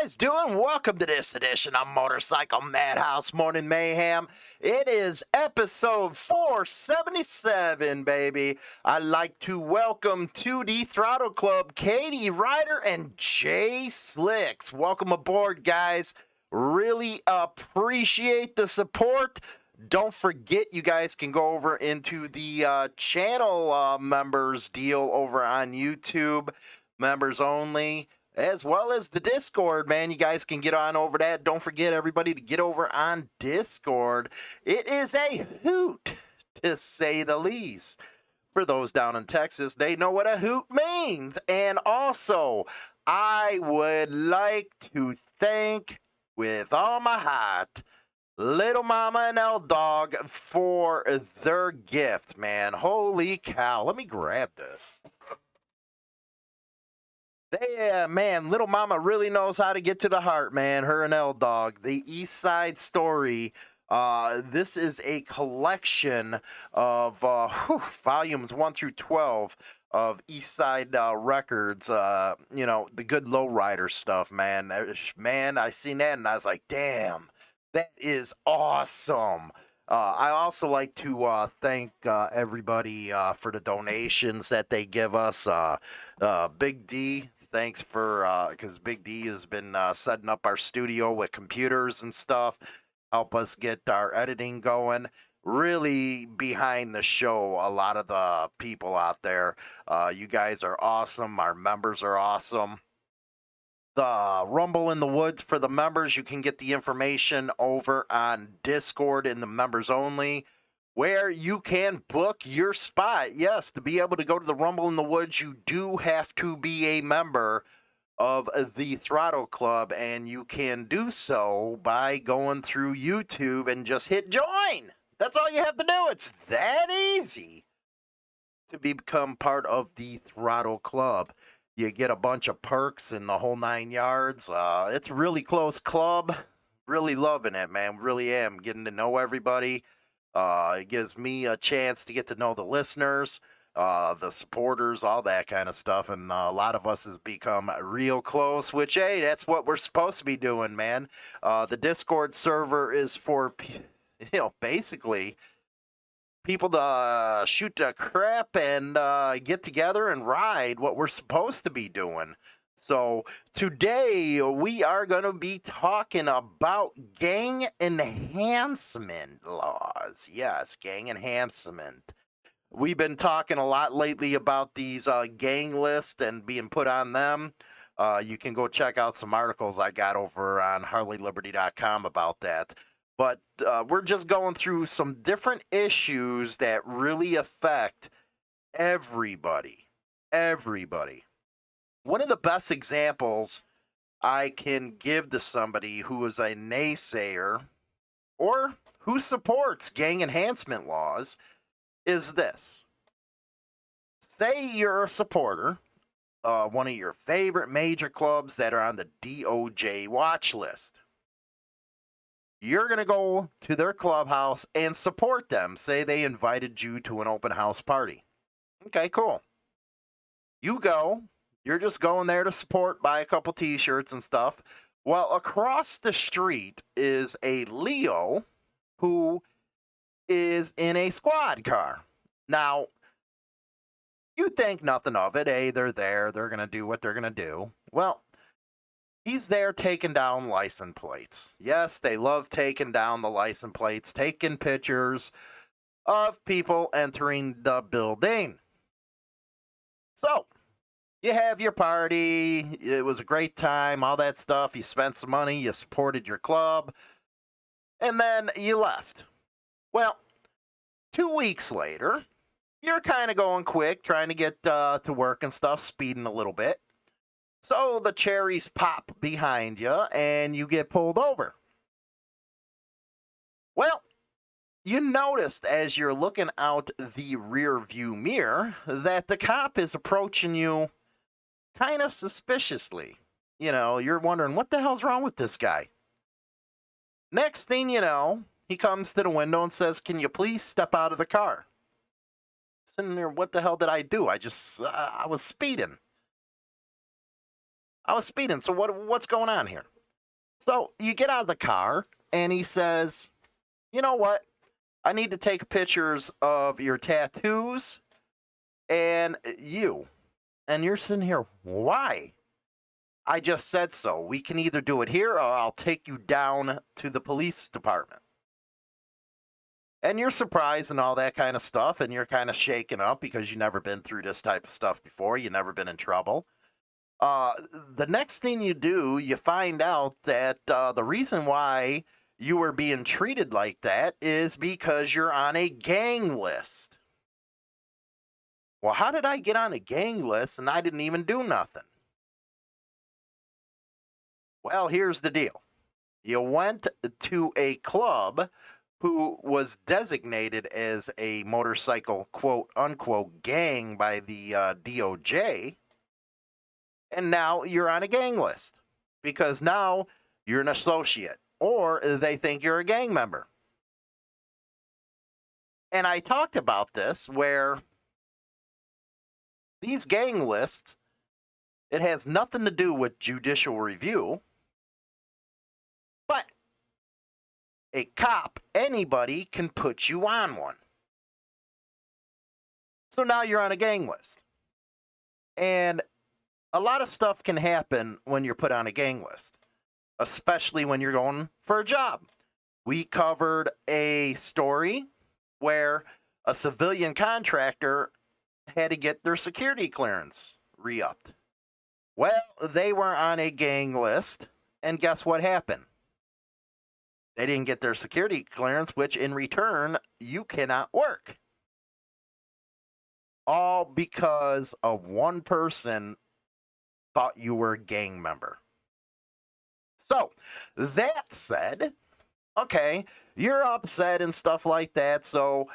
guys doing? Welcome to this edition of Motorcycle Madhouse Morning Mayhem. It is episode 477, baby. I'd like to welcome to the Throttle Club Katie Ryder and Jay Slicks. Welcome aboard, guys. Really appreciate the support. Don't forget, you guys can go over into the channel members deal over on YouTube, members only, as well as the Discord, man. You guys can get on over that. Don't forget, everybody, to get over on Discord. It is a hoot, to say the least. For those down in Texas, they know what a hoot means. And also, I would like to thank, with all my heart, Little Mama and L Dog for their gift, man. Holy cow. Let me grab this. Man, Little Mama really knows how to get to the heart, man. Her and L Dog. The East Side Story. This is a collection of volumes 1 through 12 of East Side Records. The good lowrider stuff, man. Man, I seen that and I was like, damn, that is awesome. I also like to thank everybody for the donations that they give us. Big D, thanks for, because Big D has been setting up our studio with computers and stuff, help us get our editing going. Really behind the show, a lot of the people out there. You guys are awesome. Our members are awesome. The Rumble in the Woods for the members, you can get the information over on Discord in the members only, where you can book your spot. Yes, to be able to go to the Rumble in the Woods, you do have to be a member of the Throttle Club, and you can do so by going through YouTube and just hit join. That's all you have to do. It's that easy to become part of the Throttle Club. You get a bunch of perks in the whole 9 yards. It's a really close club. Really loving it, man. Really am. Getting to know everybody. It gives me a chance to get to know the listeners, the supporters, all that kind of stuff. And a lot of us has become real close, which, hey, that's what we're supposed to be doing, man. The Discord server is for, basically people to shoot the crap and get together and ride, what we're supposed to be doing. So today we are going to be talking about gang enhancement laws. Yes, gang enhancement. We've been talking a lot lately about these gang lists and being put on them. You can go check out some articles I got over on HarleyLiberty.com about that. But we're just going through some different issues that really affect everybody. Everybody. One of the best examples I can give to somebody who is a naysayer or who supports gang enhancement laws is this. Say you're a supporter, one of your favorite major clubs that are on the DOJ watch list. You're going to go to their clubhouse and support them. Say they invited you to an open house party. Okay, cool. You go. You're just going there to support, buy a couple t-shirts and stuff. Well, across the street is a Leo who is in a squad car. Now, you think nothing of it. Hey, they're there. They're going to do what they're going to do. Well, he's there taking down license plates. Yes, they love taking down the license plates, taking pictures of people entering the building. So, you have your party. It was a great time, all that stuff. You spent some money. You supported your club. And then you left. Well, 2 weeks later, you're kind of going quick, trying to get to work and stuff, speeding a little bit. So the cherries pop behind you and you get pulled over. Well, you noticed as you're looking out the rear view mirror that the cop is approaching you kind of suspiciously. You're wondering, what the hell's wrong with this guy? Next thing you know, he comes to the window and says, "Can you please step out of the car?" Sitting there, what the hell did I do? I was speeding. I was speeding. So what's going on here? So you get out of the car and he says, you know what? I need to take pictures of your tattoos and you. And you're sitting here, why? I just said so. We can either do it here or I'll take you down to the police department. And you're surprised and all that kind of stuff, and you're kind of shaken up because you've never been through this type of stuff before. You've never been in trouble. The next thing you do, you find out that the reason why you were being treated like that is because you're on a gang list. Well, how did I get on a gang list and I didn't even do nothing? Well, here's the deal. You went to a club who was designated as a motorcycle quote unquote gang by the DOJ, and now you're on a gang list because now you're an associate or they think you're a gang member. And I talked about this where these gang lists, it has nothing to do with judicial review, but a cop, anybody can put you on one. So now you're on a gang list. And a lot of stuff can happen when you're put on a gang list, especially when you're going for a job. We covered a story where a civilian contractor had to get their security clearance re-upped. Well, they were on a gang list, and guess what happened? They didn't get their security clearance, which in return, you cannot work. All because of one person thought you were a gang member. So, that said, okay, you're upset and stuff like that, so,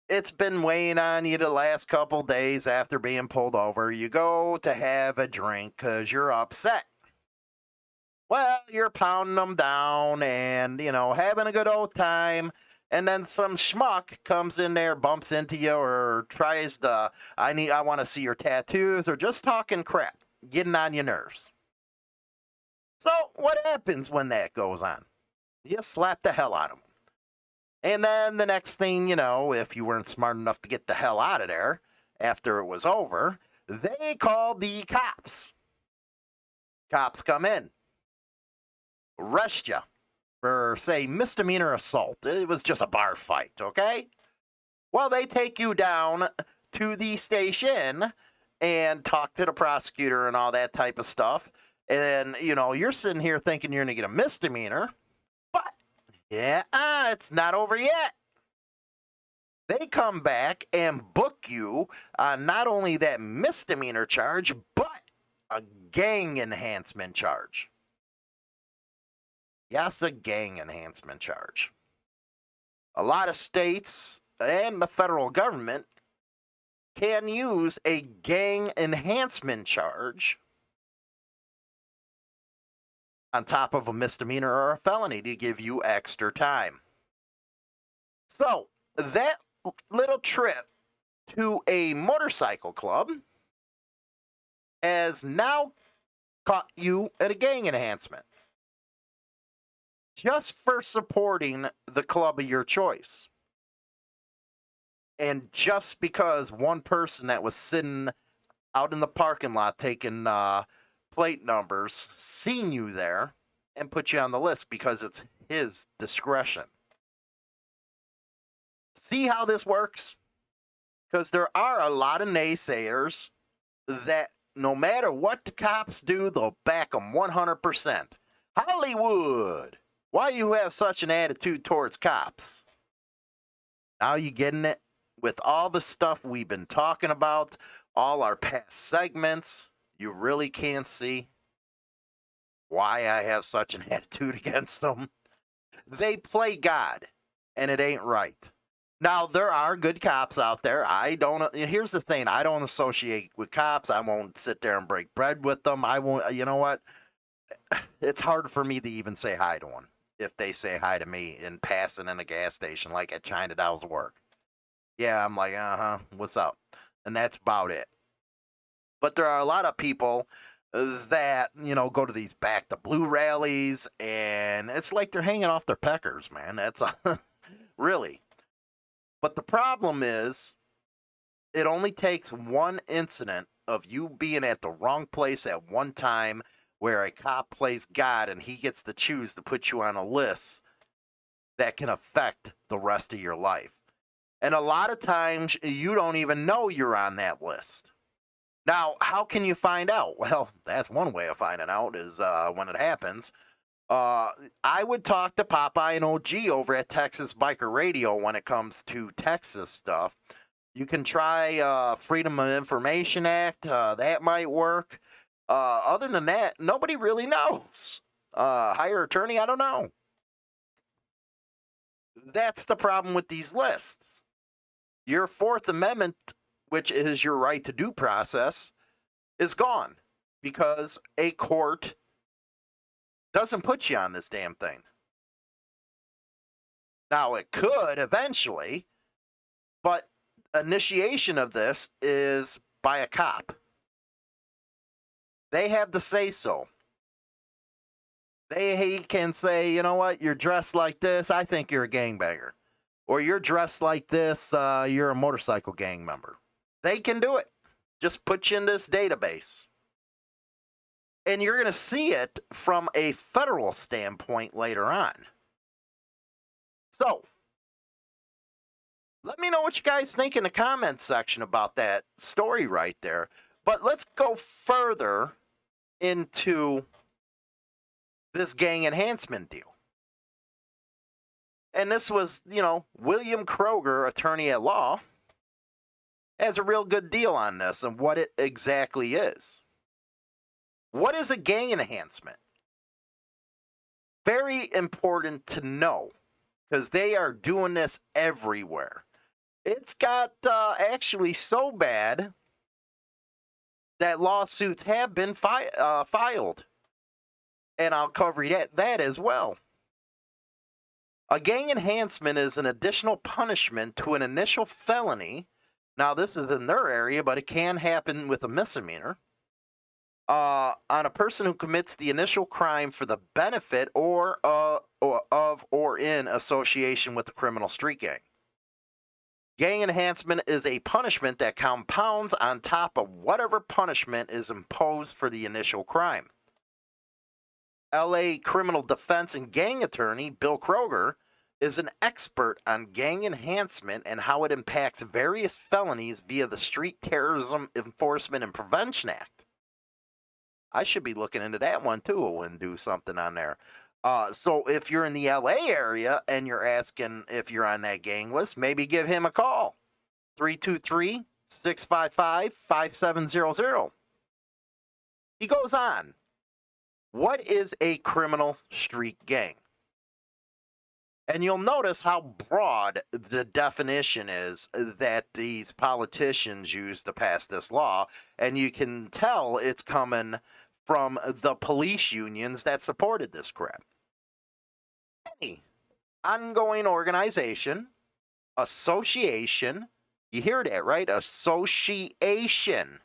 it's been weighing on you the last couple days after being pulled over. You go to have a drink because you're upset. Well, you're pounding them down and, having a good old time. And then some schmuck comes in there, bumps into you, or tries to, I want to see your tattoos, or just talking crap, getting on your nerves. So what happens when that goes on? You slap the hell out of them. And then the next thing you know, if you weren't smart enough to get the hell out of there after it was over, they called the cops. Cops come in, arrest you for, say, misdemeanor assault. It was just a bar fight, okay? Well, they take you down to the station and talk to the prosecutor and all that type of stuff. And, you're sitting here thinking you're going to get a misdemeanor. But, it's not over yet. They come back and book you on not only that misdemeanor charge, but a gang enhancement charge. Yes, a gang enhancement charge. A lot of states and the federal government can use a gang enhancement charge on top of a misdemeanor or a felony to give you extra time. So, that little trip to a motorcycle club has now caught you at a gang enhancement. Just for supporting the club of your choice. And just because one person that was sitting out in the parking lot taking plate numbers seen you there and put you on the list because it's his discretion. See how this works? Because there are a lot of naysayers that no matter what the cops do, they'll back them 100%. Hollywood! Why you have such an attitude towards cops? Now you getting it? With all the stuff we've been talking about, all our past segments, you really can't see why I have such an attitude against them. They play God, and it ain't right. Now, there are good cops out there. Here's the thing. I don't associate with cops. I won't sit there and break bread with them. I won't, you know what? It's hard for me to even say hi to one if they say hi to me in passing in a gas station, like at China Dow's work. Yeah, I'm like, what's up? And that's about it. But there are a lot of people that, go to these Back to Blue rallies, and it's like they're hanging off their peckers, man. That's really. But the problem is, it only takes one incident of you being at the wrong place at one time where a cop plays God and he gets to choose to put you on a list that can affect the rest of your life. And a lot of times you don't even know you're on that list. Now, how can you find out? Well, that's one way of finding out is when it happens. I would talk to Popeye and OG over at Texas Biker Radio when it comes to Texas stuff. You can try Freedom of Information Act. That might work. Other than that, nobody really knows. Hire attorney, I don't know. That's the problem with these lists. Your Fourth Amendment, which is your right to due process, is gone because a court doesn't put you on this damn thing. Now, it could eventually, but initiation of this is by a cop. They have to say so. He can say, you know what, you're dressed like this, I think you're a gangbanger. Or you're dressed like this, you're a motorcycle gang member. They can do it. Just put you in this database. And you're going to see it from a federal standpoint later on. So, let me know what you guys think in the comments section about that story right there. But let's go further into this gang enhancement deal. And this was, William Kroger, attorney at law, has a real good deal on this and what it exactly is. What is a gang enhancement? Very important to know because they are doing this everywhere. It's got actually so bad that lawsuits have been filed. And I'll cover that as well. A gang enhancement is an additional punishment to an initial felony. Now, this is in their area, but it can happen with a misdemeanor. On a person who commits the initial crime for the benefit or in association with the criminal street gang. Gang enhancement is a punishment that compounds on top of whatever punishment is imposed for the initial crime. LA criminal defense and gang attorney Bill Kroger is an expert on gang enhancement and how it impacts various felonies via the Street Terrorism Enforcement and Prevention Act. I should be looking into that one too and do something on there. So if you're in the LA area and you're asking if you're on that gang list, maybe give him a call. 323-655-5700. He goes on. What is a criminal street gang? And you'll notice how broad the definition is that these politicians use to pass this law. And you can tell it's coming from the police unions that supported this crap. Any ongoing organization, association, you hear that, right? Association.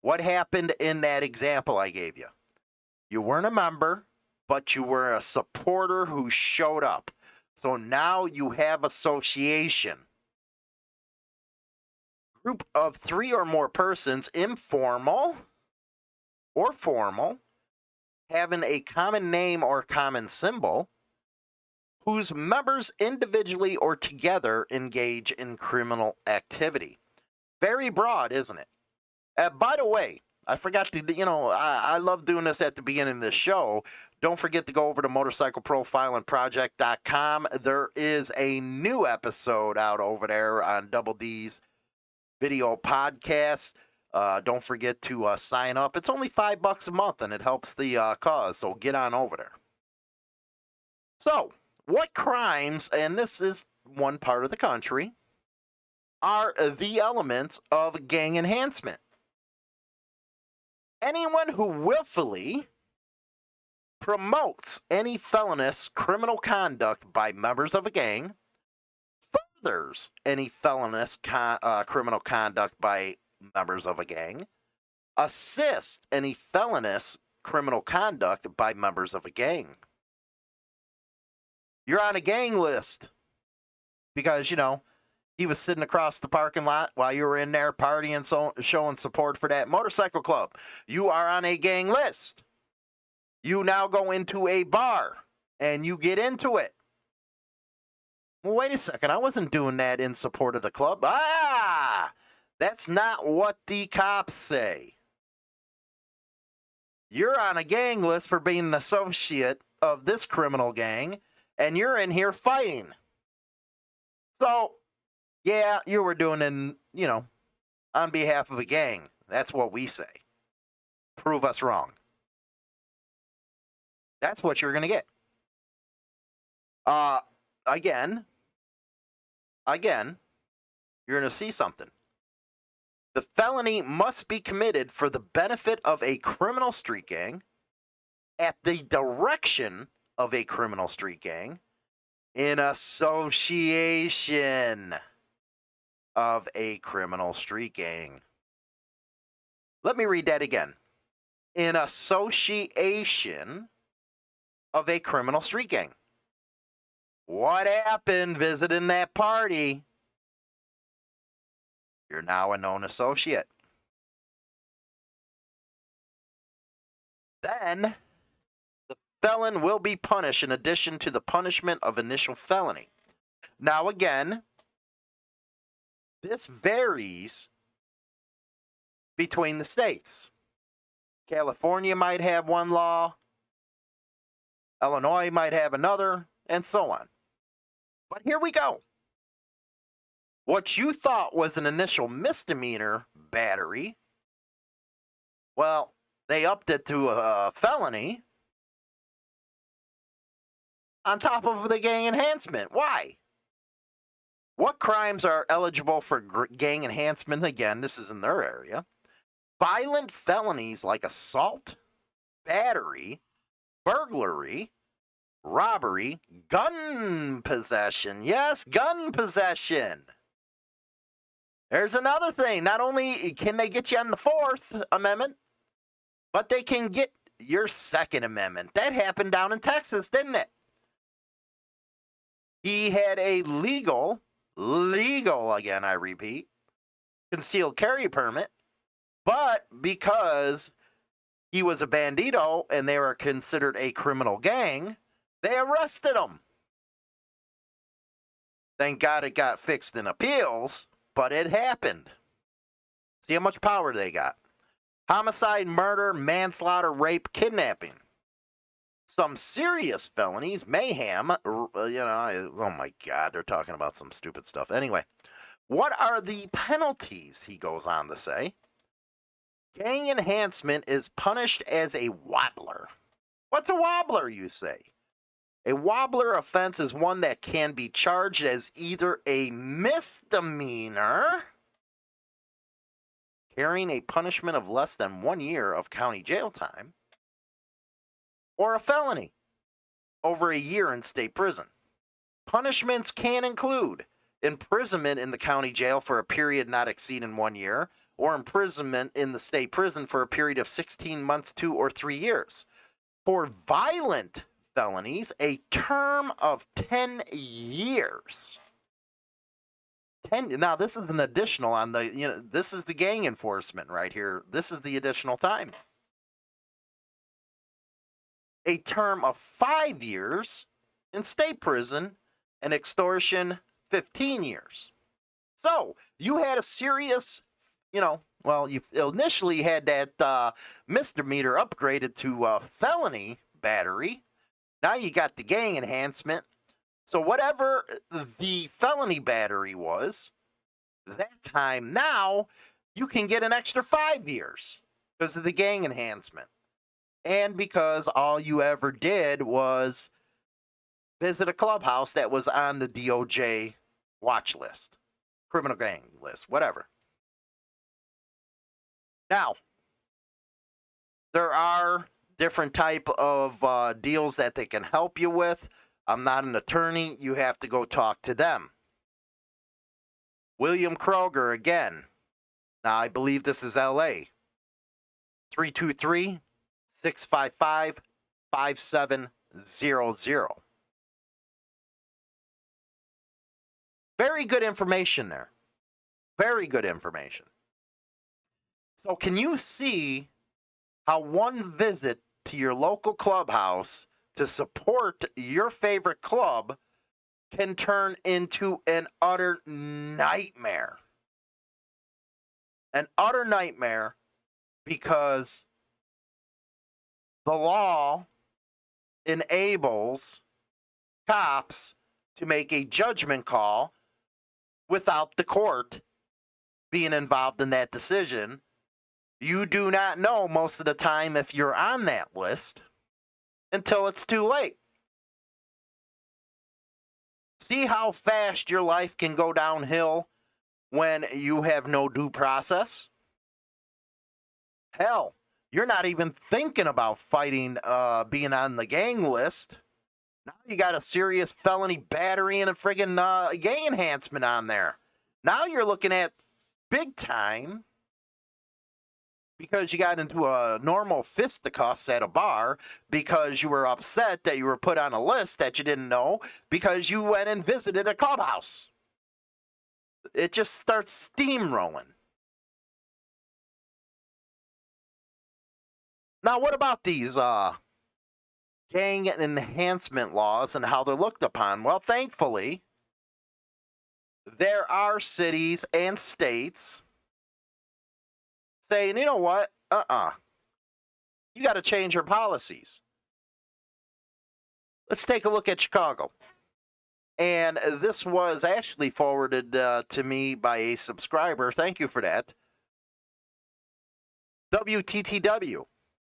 What happened in that example I gave you? You weren't a member, but you were a supporter who showed up. So now you have association. Group of 3 or more persons, informal or formal, having a common name or common symbol, whose members individually or together engage in criminal activity. Very broad, isn't it? By the way, I forgot to, I love doing this at the beginning of the show. Don't forget to go over to motorcycleprofilingproject.com. There is a new episode out over there on Double D's video podcast. Don't forget to sign up. It's only $5 a month, and it helps the cause, so get on over there. So, what crimes, and this is one part of the country, are the elements of gang enhancement? Anyone who willfully promotes any felonious criminal conduct by members of a gang, furthers any felonious criminal conduct by members of a gang, assist any felonious criminal conduct by members of a gang. You're on a gang list because, he was sitting across the parking lot while you were in there partying, so showing support for that motorcycle club. You are on a gang list. You now go into a bar and you get into it. Well, wait a second. I wasn't doing that in support of the club. That's not what the cops say. You're on a gang list for being an associate of this criminal gang, and you're in here fighting. So, yeah, you were doing it, on behalf of a gang. That's what we say. Prove us wrong. That's what you're going to get. Again, you're going to see something. The felony must be committed for the benefit of a criminal street gang, at the direction of a criminal street gang, in association of a criminal street gang. Let me read that again. In association of a criminal street gang. What happened visiting that party? You're now a known associate. Then, the felon will be punished in addition to the punishment of initial felony. Now again, this varies between the states. California might have one law, Illinois might have another, and so on. But here we go. What you thought was an initial misdemeanor battery, well, they upped it to a felony on top of the gang enhancement. Why? What crimes are eligible for gang enhancement? Again, this is in their area. Violent felonies like assault, battery, burglary, robbery, gun possession. Yes, gun possession. There's another thing. Not only can they get you on the Fourth Amendment, but they can get your Second Amendment. That happened down in Texas, didn't it? He had a legal, again, I repeat, concealed carry permit, but because he was a bandito and they were considered a criminal gang, they arrested him. Thank God it got fixed in appeals, but it happened. See how much power they got. Homicide, murder, manslaughter, rape, kidnapping. Some serious felonies, mayhem, oh my God, they're talking about some stupid stuff. Anyway, what are the penalties, he goes on to say? Gang enhancement is punished as a wobbler. What's a wobbler, you say? A wobbler offense is one that can be charged as either a misdemeanor, carrying a punishment of less than 1 year of county jail time, or a felony, over a year in state prison. Punishments can include imprisonment in the county jail for a period not exceeding 1 year, or imprisonment in the state prison for a period of 16 months, 2 or 3 years. For violent felonies, a term of 10 years. Now, this is an additional on the, this is the gang enforcement right here. This is the additional time. A term of 5 years in state prison, and extortion, 15 years. So, you had a serious, you initially had that misdemeanor upgraded to felony battery. Now you got the gang enhancement. So whatever the felony battery was, that time now, you can get an extra 5 years because of the gang enhancement. And because all you ever did was visit a clubhouse that was on the DOJ watch list, criminal gang list, whatever. Now, there are different type of deals that they can help you with. I'm not an attorney. You have to go talk to them. William Kroger, again. Now, I believe this is L.A. 323-655-5700. Very good information there. Very good information. So can you see how one visit to your local clubhouse to support your favorite club can turn into an utter nightmare? An utter nightmare, because the law enables cops to make a judgment call without the court being involved in that decision. You do not know most of the time if you're on that list until it's too late. See how fast your life can go downhill when you have no due process? Hell, you're not even thinking about fighting, being on the gang list. Now you got a serious felony battery and a friggin' gang enhancement on there. Now you're looking at big time, because you got into a normal fisticuffs at a bar because you were upset that you were put on a list that you didn't know because you went and visited a clubhouse. It just starts steamrolling. Now, what about these gang enhancement laws and how they're looked upon? Well, thankfully, there are cities and states saying, you know what? You got to change your policies. Let's take a look at Chicago. And this was actually forwarded to me by a subscriber. Thank you for that. WTTW.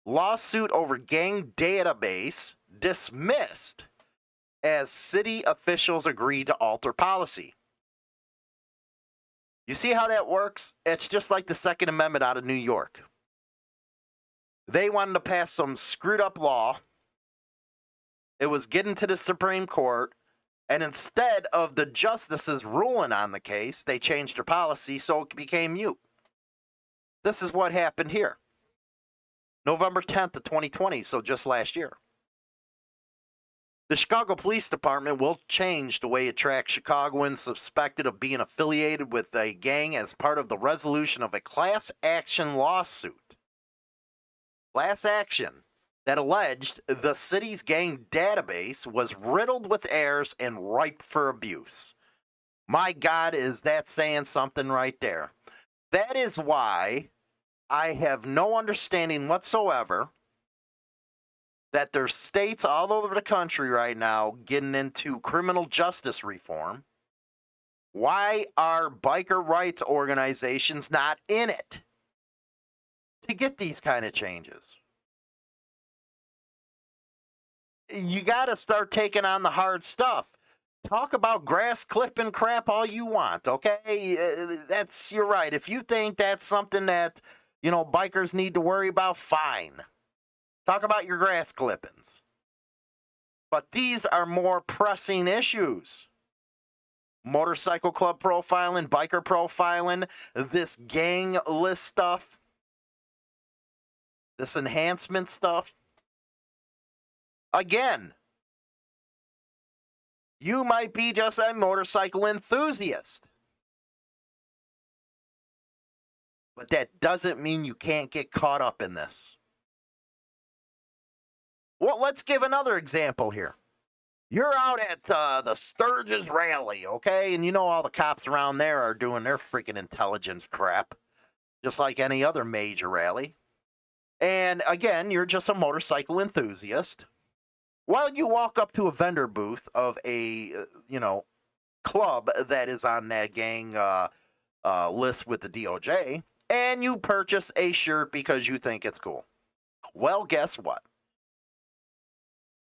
Lawsuit over gang database dismissed as city officials agree to alter policy. You see how that works? It's just like the Second Amendment out of New York. They wanted to pass some screwed up law. It was getting to the Supreme Court, and instead of the justices ruling on the case, they changed their policy so it became mute. This is what happened here. November 10th of 2020, so just last year. The Chicago Police Department will change the way it tracks Chicagoans suspected of being affiliated with a gang as part of the resolution of a class action lawsuit. Class action that alleged the city's gang database was riddled with errors and ripe for abuse. My God, is that saying something right there? That is why I have no understanding whatsoever that there's states all over the country right now getting into criminal justice reform. Why are biker rights organizations not in it to get these kind of changes? You got to start taking on the hard stuff. Talk about grass clipping crap all you want, okay? You're right. If you think that's something that, bikers need to worry about, fine. Talk about your grass clippings. But these are more pressing issues. Motorcycle club profiling, biker profiling, this gang list stuff, this enhancement stuff. Again, you might be just a motorcycle enthusiast. But that doesn't mean you can't get caught up in this. Well, let's give another example here. You're out at the Sturgis rally, okay? And all the cops around there are doing their freaking intelligence crap, just like any other major rally. And again, you're just a motorcycle enthusiast. Well, you walk up to a vendor booth of a, club that is on that gang list with the DOJ, and you purchase a shirt because you think it's cool. Well, guess what?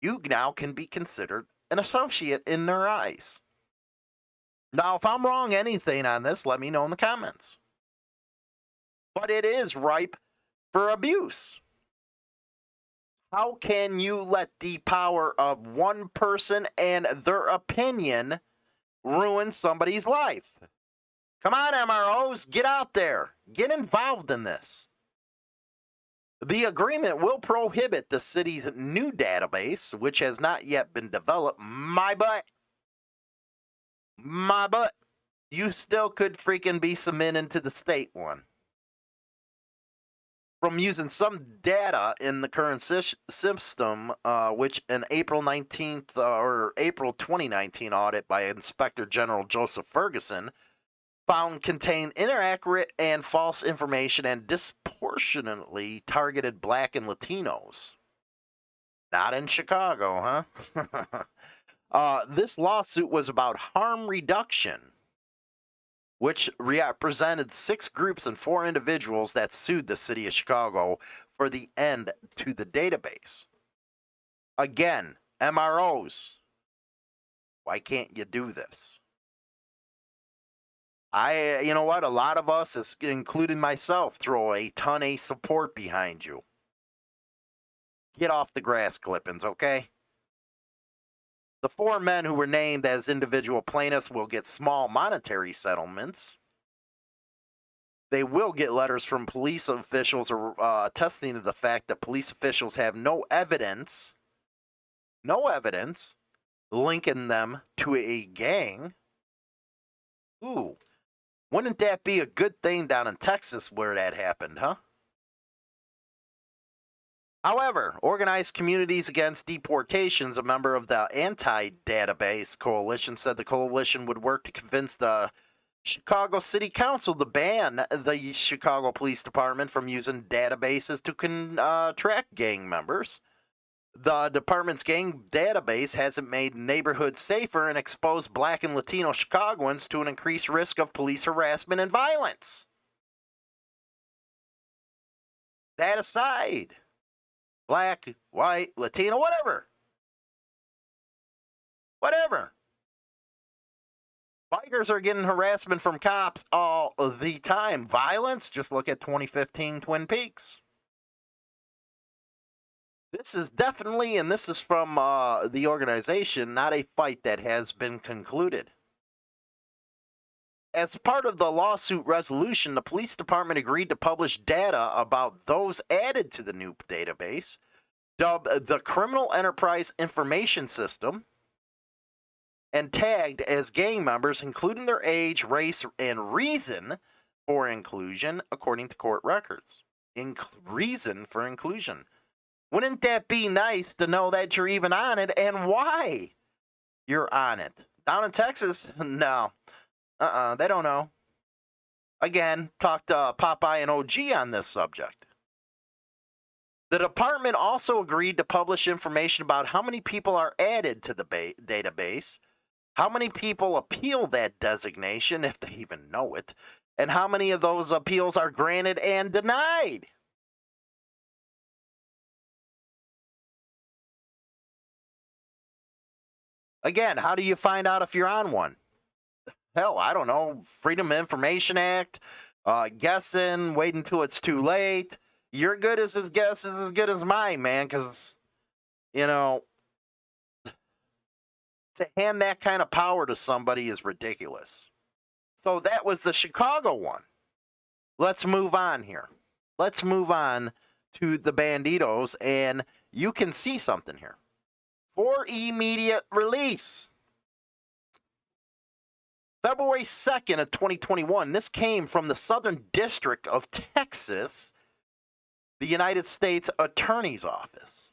You now can be considered an associate in their eyes. Now, if I'm wrong anything on this, let me know in the comments. But it is ripe for abuse. How can you let the power of one person and their opinion ruin somebody's life? Come on, MROs, get out there. Get involved in this. The agreement will prohibit the city's new database, which has not yet been developed. My butt. You still could freaking be submitted to the state one from using some data in the current system, which an April 19th or April 2019 audit by Inspector General Joseph Ferguson found contained inaccurate and false information and disproportionately targeted Black and Latinos. Not in Chicago, huh? This lawsuit was about harm reduction, which represented 6 groups and 4 individuals that sued the city of Chicago for the end to the database. Again, MROs, why can't you do this? You know what? A lot of us, including myself, throw a ton of support behind you. Get off the grass clippings, okay? The 4 men who were named as individual plaintiffs will get small monetary settlements. They will get letters from police officials attesting to the fact that police officials have no evidence linking them to a gang. Ooh, wouldn't that be a good thing down in Texas where that happened, huh? However, Organized Communities Against Deportations, a member of the Anti-Database Coalition, said the coalition would work to convince the Chicago City Council to ban the Chicago Police Department from using databases to track gang members. The department's gang database hasn't made neighborhoods safer and exposed Black and Latino Chicagoans to an increased risk of police harassment and violence. That aside, Black, white, Latino, whatever. Bikers are getting harassment from cops all the time. Violence, just look at 2015 Twin Peaks. This is definitely, and this is from the organization, not a fight that has been concluded. As part of the lawsuit resolution, the police department agreed to publish data about those added to the new database, dubbed the Criminal Enterprise Information System, and tagged as gang members, including their age, race, and reason for inclusion, according to court records. Reason for inclusion. Wouldn't that be nice to know that you're even on it and why you're on it? Down in Texas, no. They don't know. Again, talked to Popeye and OG on this subject. The department also agreed to publish information about how many people are added to the database, how many people appeal that designation, if they even know it, and how many of those appeals are granted and denied. Again, how do you find out if you're on one? Hell, I don't know. Freedom of Information Act, guessing, wait until it's too late. Your good as his guess is as good as mine, man, because, to hand that kind of power to somebody is ridiculous. So that was the Chicago one. Let's move on here. Let's move on to the Bandidos, and you can see something here. For immediate release. February 2nd of 2021, this came from the Southern District of Texas, the United States Attorney's Office.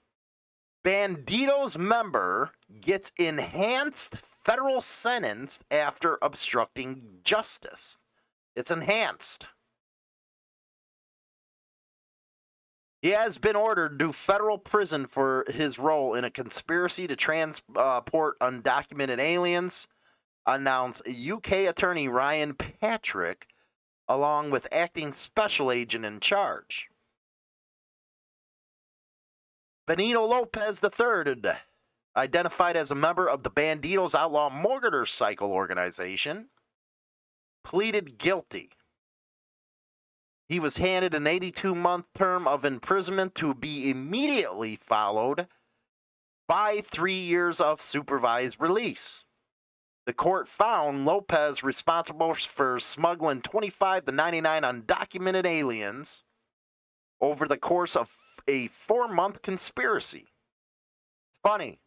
Bandido's member gets enhanced federal sentence after obstructing justice. It's enhanced. He has been ordered to federal prison for his role in a conspiracy to transport undocumented aliens, announced UK Attorney Ryan Patrick, along with acting special agent in charge. Benito Lopez III, identified as a member of the Bandidos Outlaw Motorcycle Organization, pleaded guilty. He was handed an 82-month term of imprisonment to be immediately followed by 3 years of supervised release. The court found Lopez responsible for smuggling 25 to 99 undocumented aliens, over the course of a 4-month conspiracy. It's funny.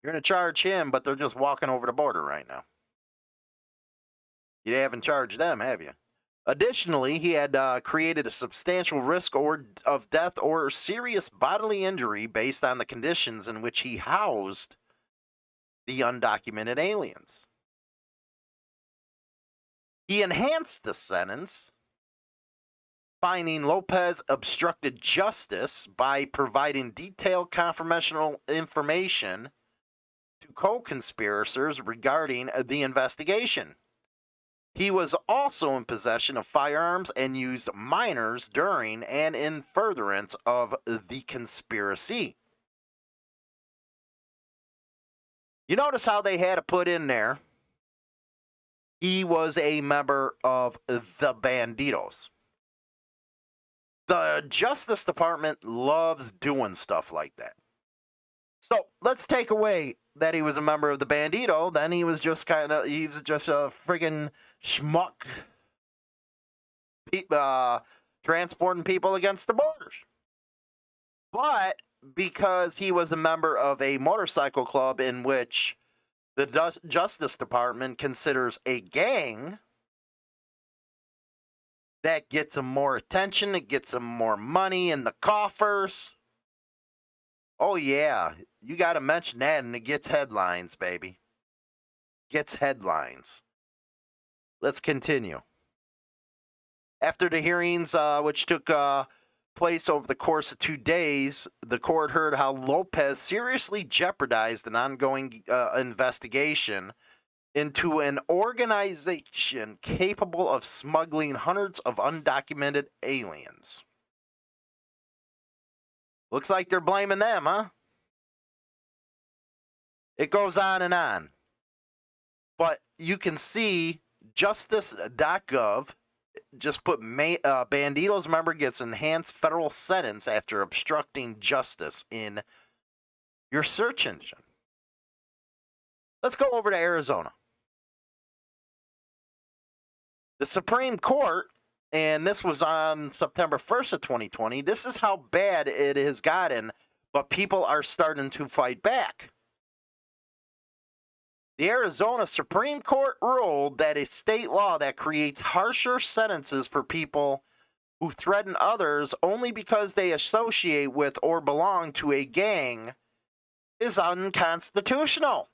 You're going to charge him, but they're just walking over the border right now. You haven't charged them, have you? Additionally, he had created a substantial risk of death or serious bodily injury based on the conditions in which he housed the undocumented aliens. He enhanced the sentence, finding Lopez obstructed justice by providing detailed confirmational information to co-conspirators regarding the investigation. He was also in possession of firearms and used minors during and in furtherance of the conspiracy. You notice how they had to put in there, he was a member of the Bandidos. The Justice Department loves doing stuff like that. So let's take away that he was a member of the Bandido, then he was just a friggin' schmuck transporting people against the borders. But because he was a member of a motorcycle club in which the Justice Department considers a gang, that gets him more attention, it gets him more money in the coffers. Oh yeah, you got to mention that and it gets headlines, baby. Gets headlines. Let's continue. After the hearings, which took place over the course of 2 days, the court heard how Lopez seriously jeopardized an ongoing investigation into an organization capable of smuggling hundreds of undocumented aliens. Looks like they're blaming them, huh? It goes on and on. But you can see justice.gov just put Bandido's member gets enhanced federal sentence after obstructing justice in your search engine. Let's go over to Arizona. The Supreme Court, and this was on September 1st of 2020, this is how bad it has gotten, but people are starting to fight back. The Arizona Supreme Court ruled that a state law that creates harsher sentences for people who threaten others only because they associate with or belong to a gang is unconstitutional.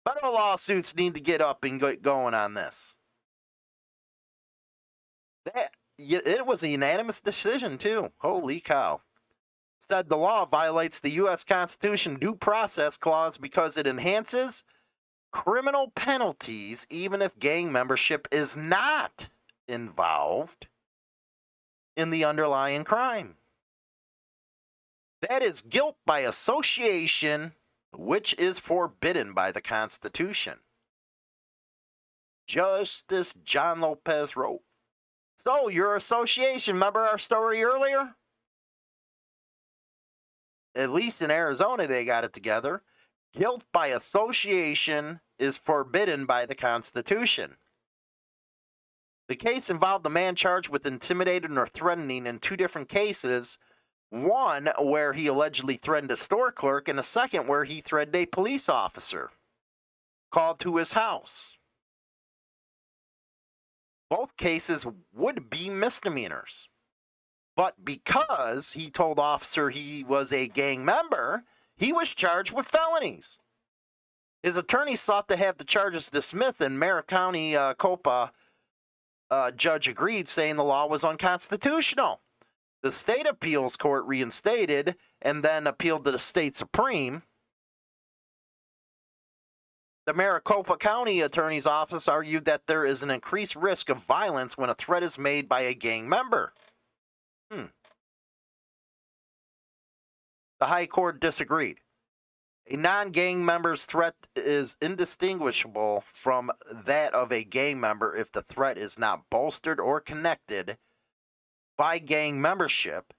Federal lawsuits need to get up and get going on this. It was a unanimous decision, too. Holy cow. Said the law violates the U.S. Constitution due process clause because it enhances criminal penalties even if gang membership is not involved in the underlying crime. That is guilt by association, which is forbidden by the Constitution. Justice John Lopez wrote. So, your association, remember our story earlier? At least in Arizona, they got it together. Guilt by association is forbidden by the Constitution. The case involved a man charged with intimidating or threatening in 2 different cases. One where he allegedly threatened a store clerk, and a second where he threatened a police officer called to his house. Both cases would be misdemeanors. But because he told officer he was a gang member, he was charged with felonies. His attorney sought to have the charges dismissed, and Merritt County COPA judge agreed, saying the law was unconstitutional. The state appeals court reinstated and then appealed to the state Supreme. The Maricopa County Attorney's Office argued that there is an increased risk of violence when a threat is made by a gang member. The High Court disagreed. A non-gang member's threat is indistinguishable from that of a gang member if the threat is not bolstered or connected by gang membership.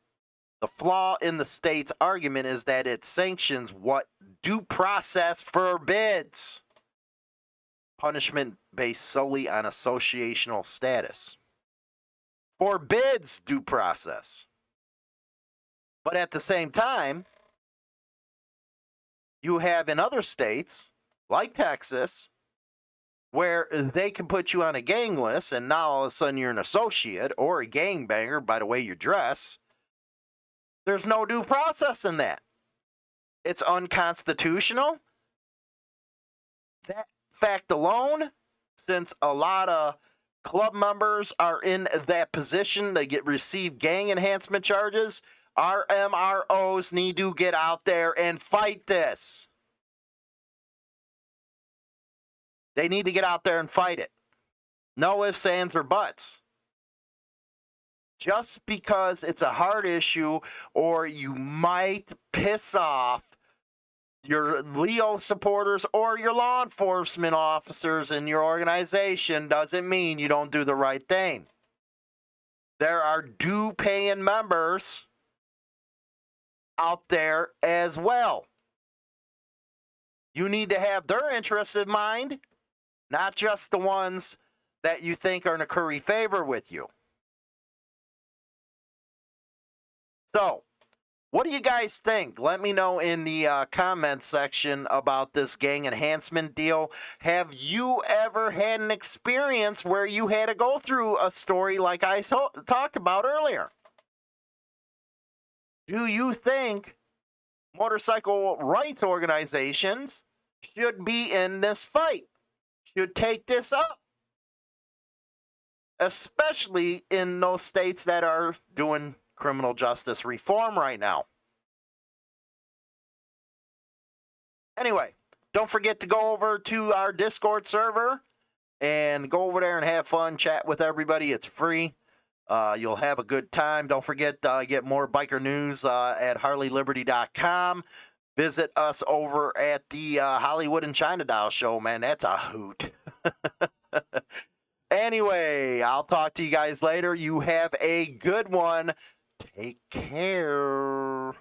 The flaw in the state's argument is that it sanctions what due process forbids: punishment based solely on associational status. forbids due process. But at the same time, you have in other states, like Texas, where they can put you on a gang list, and now all of a sudden you're an associate or a gangbanger by the way you dress. There's no due process in that. It's unconstitutional. That fact alone, since a lot of club members are in that position to receive gang enhancement charges, our MROs need to get out there and fight this. They need to get out there and fight it. No ifs, ands, or buts. Just because it's a hard issue or you might piss off your Leo supporters or your law enforcement officers in your organization doesn't mean you don't do the right thing. There are due-paying members out there as well. You need to have their interests in mind, not just the ones that you think are in a curry favor with you. So, what do you guys think? Let me know in the comments section about this gang enhancement deal. Have you ever had an experience where you had to go through a story like I talked about earlier? Do you think motorcycle rights organizations should be in this fight? Should take this up? Especially in those states that are doing criminal justice reform right now. Anyway, don't forget to go over to our Discord server and go over there and have fun, chat with everybody. It's free. You'll have a good time. Don't forget to get more biker news at HarleyLiberty.com. Visit us over at the Hollywood and China Doll show, man. That's a hoot. Anyway, I'll talk to you guys later. You have a good one. Take care.